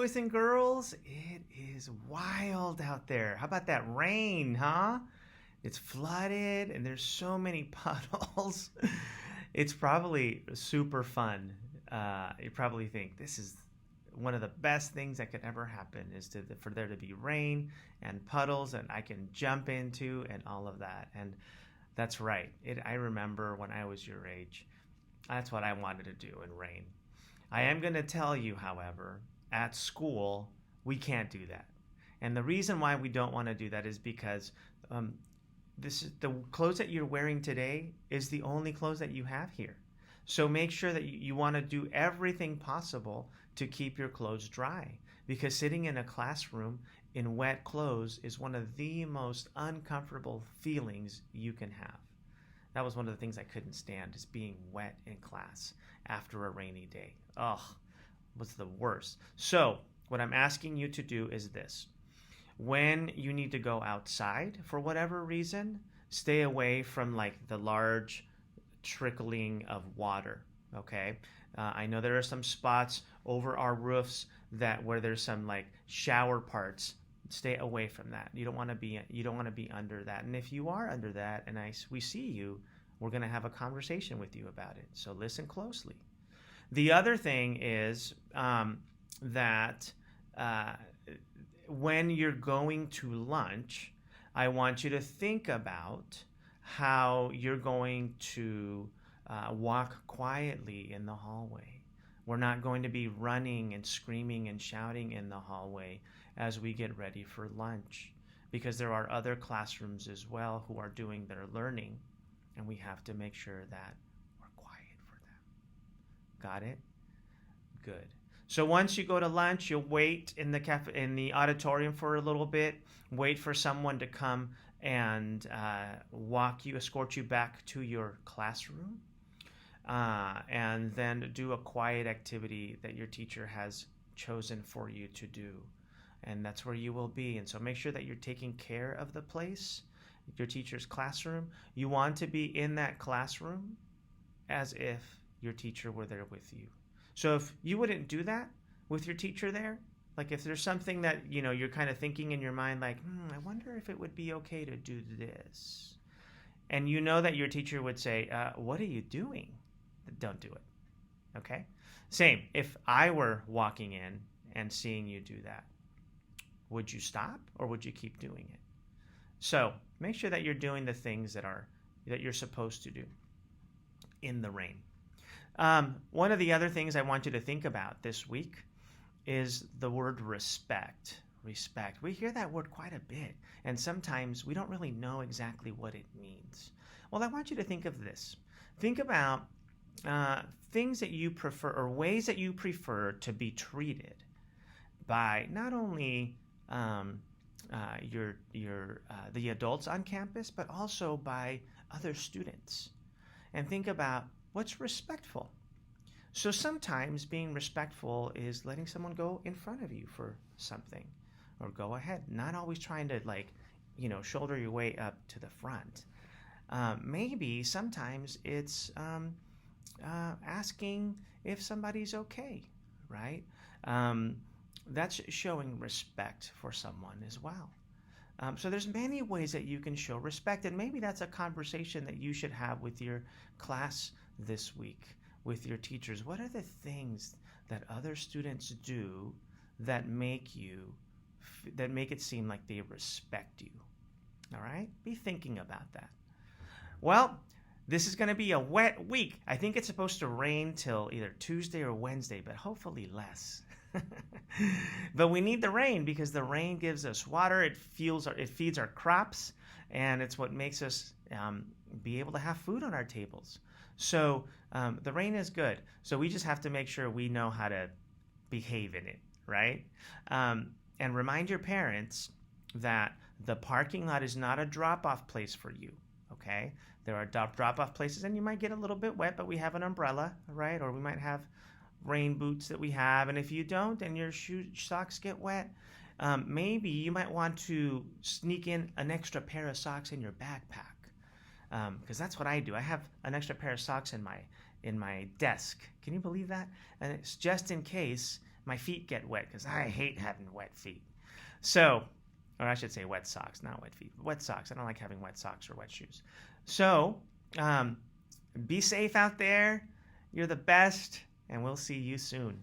boys and girls, it is wild out there. How about that rain, huh? It's flooded and there's so many puddles. It's probably super fun. You probably think this is one of the best things that could ever happen is for there to be rain and puddles and I can jump into and all of that. And that's right. I remember when I was your age, that's what I wanted to do in rain. I am going to tell you, however, at school, we can't do that. And the reason why we don't want to do that is because the clothes that you're wearing today is the only clothes that you have here. So make sure that you want to do everything possible to keep your clothes dry, because sitting in a classroom in wet clothes is one of the most uncomfortable feelings you can have. That was one of the things I couldn't stand, is being wet in class after a rainy day. Ugh, was the worst. So what I'm asking you to do is this. When you need to go outside for whatever reason, stay away from like the large trickling of water, okay? I know there are some spots over our roofs where there's some like shower parts. Stay away from that. You don't want to be under that. And if you are under that and we see you, we're going to have a conversation with you about it. So listen closely. The other thing is that when you're going to lunch, I want you to think about how you're going to walk quietly in the hallway. We're not going to be running and screaming and shouting in the hallway as we get ready for lunch, because there are other classrooms as well who are doing their learning, and we have to make sure that we're quiet for them. Got it? Good. So once you go to lunch, you'll wait in the auditorium for a little bit, wait for someone to come and escort you back to your classroom, and then do a quiet activity that your teacher has chosen for you to do. And that's where you will be. And so make sure that you're taking care of the place, your teacher's classroom. You want to be in that classroom as if your teacher were there with you. So if you wouldn't do that with your teacher there, like if there's something that, you're kind of thinking in your mind, like, I wonder if it would be okay to do this. And you know that your teacher would say, what are you doing? Don't do it. Okay? Same. If I were walking in and seeing you do that, would you stop or would you keep doing it? So make sure that you're doing the things that you're supposed to do in the rain. One of the other things I want you to think about this week is the word respect. Respect. We hear that word quite a bit, and sometimes we don't really know exactly what it means. Well, I want you to think of this. Think about things that you prefer, or ways that you prefer to be treated by not only the adults on campus, but also by other students. And think about what's respectful. So sometimes being respectful is letting someone go in front of you for something, or go ahead, not always trying to shoulder your way up to the front. Maybe sometimes it's asking if somebody's okay, right? That's showing respect for someone as well. So there's many ways that you can show respect, and maybe that's a conversation that you should have with your class this week, with your teachers. What are the things that other students do that make it seem like they respect you? All right? Be thinking about that. Well, this is going to be a wet week. I think it's supposed to rain till either Tuesday or Wednesday, but hopefully less. But we need the rain because the rain gives us water. It feeds our crops, and it's what makes us be able to have food on our tables. So the rain is good. So we just have to make sure we know how to behave in it, right? And remind your parents that the parking lot is not a drop-off place for you, okay? There are drop-off places, and you might get a little bit wet, but we have an umbrella, right? Or we might have rain boots that we have. And if you don't and your socks get wet, maybe you might want to sneak in an extra pair of socks in your backpack, because that's what I do. I have an extra pair of socks in my desk. Can you believe that? And it's just in case my feet get wet because I hate having wet feet. So, or I should say wet socks, not wet feet. Wet socks. I don't like having wet socks or wet shoes. So, be safe out there. You're the best, and we'll see you soon.